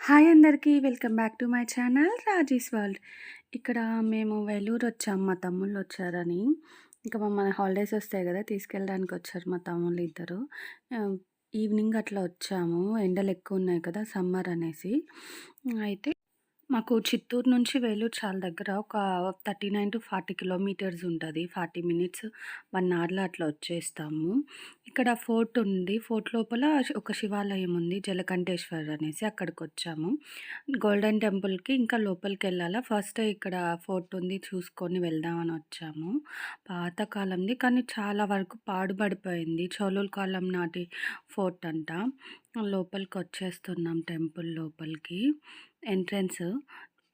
Hi అందరికీ. Welcome back to my channel Raji's world. ఇక్కడ మేము వేలూరొచ్చాం మా తమ్ముళ్ళొచ్చారని. ఇంక మమ్మల్ని హాలిడేస్ ఒస్తాయి గదా! తీసుకెళ్ళడానికొచ్చారు మా తమ్ముళ్ళిద్దరు. ఆహ్, ఈవినింగ్ అట్లా వచ్చాము. ఎండలెక్కువున్నాయి కదా! సమ్మర్ అనేసి. అయితే మాకు చిత్తూరు నుంచి వేలూరు చాలా దగ్గర. ఒక 39-40 కిలోమీటర్స్ ఉంటది. 40 మినిట్స్, 1 అవర్‌లో అట్లా వచ్చేస్తాము. ఇక్కడ ఫోర్ట్ ఉంది. ఫోర్ట్ లోపల ఒక శివాలయం ఉంది. జలకంఠేశ్వర్ అనేసి అక్కడికొచ్చాము. గోల్డెన్ టెంపుల్‌కి ఇంకా లోపలికెళ్ళాలా. ఫస్ట్ ఇక్కడ ఫోర్ట్ ఉంది చూసుకొని వెళ్దామని వచ్చాము. పాతకాలంది కానీ చాలా వరకు పాడుబడిపోయింది. చోళుల కాలం నాటి ఫోర్ట్ అంట. లోపలికొచ్చేస్తున్నాం టెంపుల్ లోపలికి. ఎంట్రన్స్.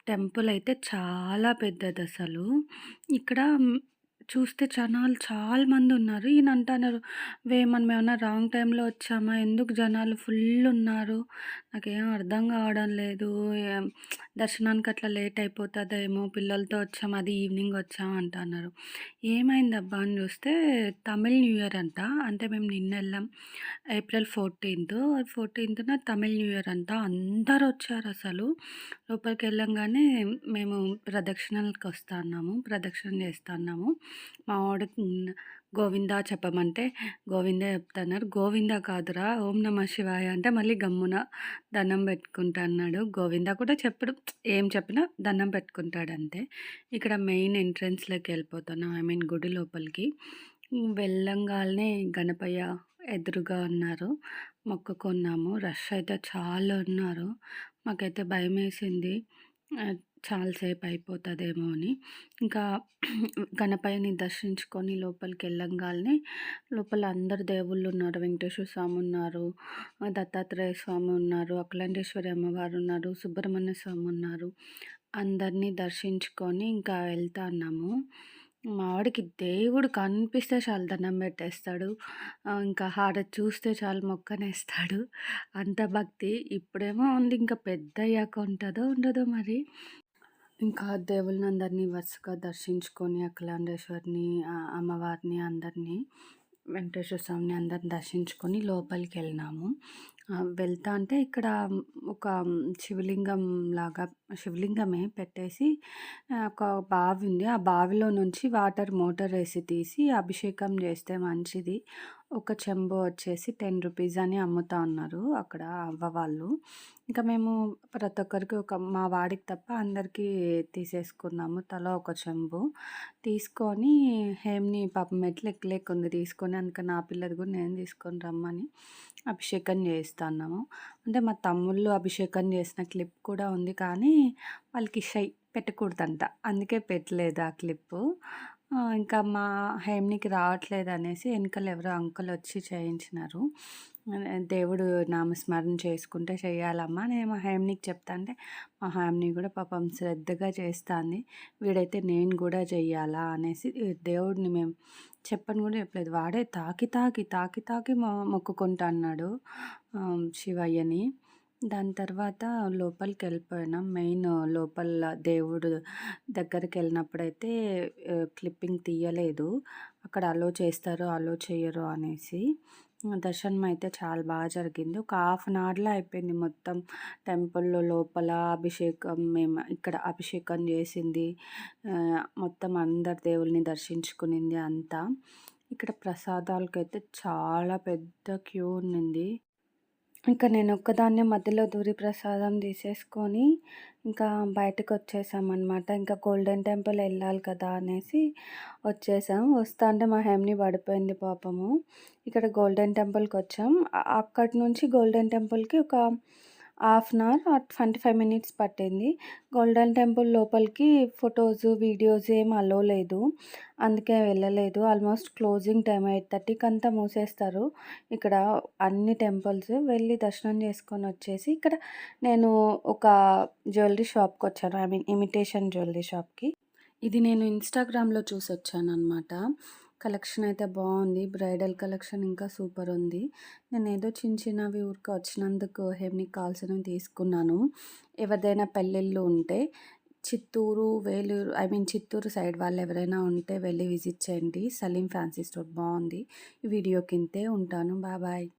టెంపుల్ అయితే చాలా పెద్దదసలు. ఇక్కడ చూస్తే జనాలు చాలా మందున్నారు. ఈయన అంటన్నారు, మనమేమన్నా రాంగ్ టైంలో వచ్చామా? ఎందుకు జనాలు ఫుల్లున్నారు? నాకేం అర్థం కావడం లేదు. ఏం దర్శనానికి అట్లా లేట్ అయిపోతదేమో, పిల్లలతో వచ్చాము, అది ఈవినింగ్ వచ్చాము అంటన్నారు. ఏమైందబ్బా అని చూస్తే తమిళ్ న్యూ ఇయర్ అంట. అంటే మేము నిన్నెళ్ళాం. ఏప్రిల్ 14న తమిళ్ న్యూ ఇయర్ అంట. అందరొచ్చారసలు. లోపలికెళ్ళంగానే మేము ప్రదక్షిణలకొస్తన్నాము. ప్రదక్షిణ చేస్తన్నాము. మా వాడు గోవిందా చెప్పమంటే గోవిందే చెప్తన్నారు. గోవిందా కాదురా ఓం నమః శివాయ అంటే మళ్ళీ గమ్మున దండం పెట్టుకుంటా అన్నాడు. గోవిందా కూడా చెప్పడు. ఏం చెప్పినా దండం పెట్టుకుంటాడంతే. ఇక్కడ మెయిన్ ఎంట్రన్స్‌లోకి వెళ్ళిపోతున్నాం. గుడి లోపలికి. వెళ్ళంగాల్నే గణపయ్య ఎదురుగా ఉన్నారు. మొక్కుకున్నాము. రష్ అయితే చాలా ఉన్నారు. మాకైతే భయమేసింది. చాలా సేపు అయిపోతదేమో అని. ఇంకా గణపయ్యని దర్శించుకొని లోపలికెళ్ళంగాల్నే లోపల అందరు దేవుళ్ళున్నారు. వెంకటేశ్వర స్వామి ఉన్నారు, దత్తాత్రేయ స్వామి ఉన్నారు, అఖిలాండేశ్వరి అమ్మవారు ఉన్నారు, సుబ్రహ్మణ్య స్వామి ఉన్నారు. అందరిని దర్శించుకొని ఇంకా వెళ్తాన్నాము. మా వాడికి దేవుడు కనిపిస్తే చాలు దండం పెట్టేస్తాడు. ఇంకా హారతి చూస్తే చాలు మొక్కనేస్తాడు. అంత భక్తి. ఇప్పుడేమో ఉంది. ఇంకా పెద్దయ్యాక ఉంటదో, ఉండదో మరి. ఇంకా దేవుళ్ళనందరినీ వరుసగా దర్శించుకొని అఖిలాండేశ్వరిని, అమ్మవారిని అందరినీ, వెంకటేశ్వర స్వామిని అందరిని దర్శించుకొని లోపలికెళ్ళినాము. వెళ్తా అంటే ఇక్కడ ఒక శివలింగం లాగా శివలింగమే పెట్టేసి ఒక బావి ఉంది. ఆ బావిలో నుంచి వాటర్ మోటర్ ఏసి తీసి అభిషేకం చేస్తే మంచిది. ఒక చెంబు వచ్చేసి రూ. 10 అని అమ్ముతా ఉన్నారు అక్కడ అవ్వ వాళ్ళు. ఇంకా మేము ప్రతి ఒక్కరికి మా వాడికి తప్ప అందరికీ తీసేసుకున్నాము. తలా ఒక చెంబు. తీసుకొని హేమ్‌ని పాపం మెట్లు ఎక్కలేకుంది తీసుకొని. అందుకని ఆ పిల్లది కూడా నేను తీసుకొని రమ్మని అభిషేకం చేస్తన్నాము. అంటే మా తమ్ముళ్ళు అభిషేకం చేసిన క్లిప్ కూడా ఉంది. కానీ వాళ్ళకి పెట్టకూడదంట. అందుకే పెట్టలేదు ఆ క్లిప్పు. ఇంకా మా హేమ్‌నికి రావట్లేదనేసి ఎనకాల ఎవరో అంకుల్ వచ్చి చేయించినారు. దేవుడు నామస్మరణ చేసుకుంటే చేయాలమ్మా నేను మా హేమ్‌నికి చెప్తాంటే, మా హేమ్‌ని కూడా పాపం శ్రద్ధగా చేస్తాంది. వీడైతే నేను కూడా చెయ్యాలా అనేసి దేవుడిని మేము చెప్పను కూడా చెప్పలేదు. వాడే తాకి మొక్కుకుంటన్నాడు శివయ్యని. దాని తర్వాత లోపలికెళ్ళిపోయినాం. మెయిన్ లోపల దేవుడు దగ్గరికెళ్ళినప్పుడైతే క్లిప్పింగ్ తీయలేదు. అక్కడ అలో చేస్తారో, అలో చెయ్యరో అనేసి. దర్శనం అయితే చాలా బాగా జరిగింది. ఒక హాఫ్ అన్ అవర్‌లో అయిపోయింది మొత్తం. టెంపుల్‌లో లోపల అభిషేకం మేము ఇక్కడ అభిషేకం చేసింది. మొత్తం అందరు దేవుళ్ళని దర్శించుకునింది అంతా. ఇక్కడ ప్రసాదాలకైతే చాలా పెద్ద క్యూ ఉన్నింది. ఇంకా నేనొక్కదాన్నే మధ్యలో దూరి ప్రసాదం తీసేసుకొని, ఇంకా బయటకొచ్చేసామనమాట. ఇంకా గోల్డెన్ టెంపుల్ ఎళ్ళాలి కదా అనేసి వచ్చేసాం. వస్తాంటే మా హెమ్ని పడిపోయింది పాపము. ఇక్కడ గోల్డెన్ టెంపుల్‌కొచ్చాం. అక్కడి నుంచి గోల్డెన్ టెంపుల్‌కి ఒక half an hour or 25 minutes పట్టింది. గోల్డెన్ టెంపుల్ లోపలికి ఫోటోస్, వీడియోస్ ఏం అలో లేదు. అందుకే వెళ్ళలేదు. ఆల్మోస్ట్ క్లోజింగ్ టైమ్ 8:30కి అంతా మూసేస్తారు. ఇక్కడ అన్ని టెంపుల్స్. వెళ్ళి దర్శనం చేసుకొనొచ్చేసి ఇక్కడ నేను ఒక జ్యువెల్లరీ షాప్‌కొచ్చాను. ఇమిటేషన్ జ్యువెల్లరీ షాప్‌కి. ఇది నేను ఇన్‌స్టాగ్రామ్‌లో చూసొచ్చాననమాట. కలెక్షన్ అయితే బావుంది. బ్రైడల్ కలెక్షన్ ఇంకా సూపరుంది. నేనేదో చిన్నవి ఊరికే వచ్చినందుకు హెమ్‌నికి కావాల్సినవి తీసుకున్నాను. ఎవరిదైనా పెళ్ళిళ్ళు ఉంటే చిత్తూరు, వేలూరు చిత్తూరు సైడ్ వాళ్ళెవరైనా ఉంటే వెళ్ళి విజిట్ చేయండి. సలీం ఫ్యాన్సీ స్టోర్ బావుంది. ఈ వీడియోకి ఇంతే. ఉంటాను. బాయ్.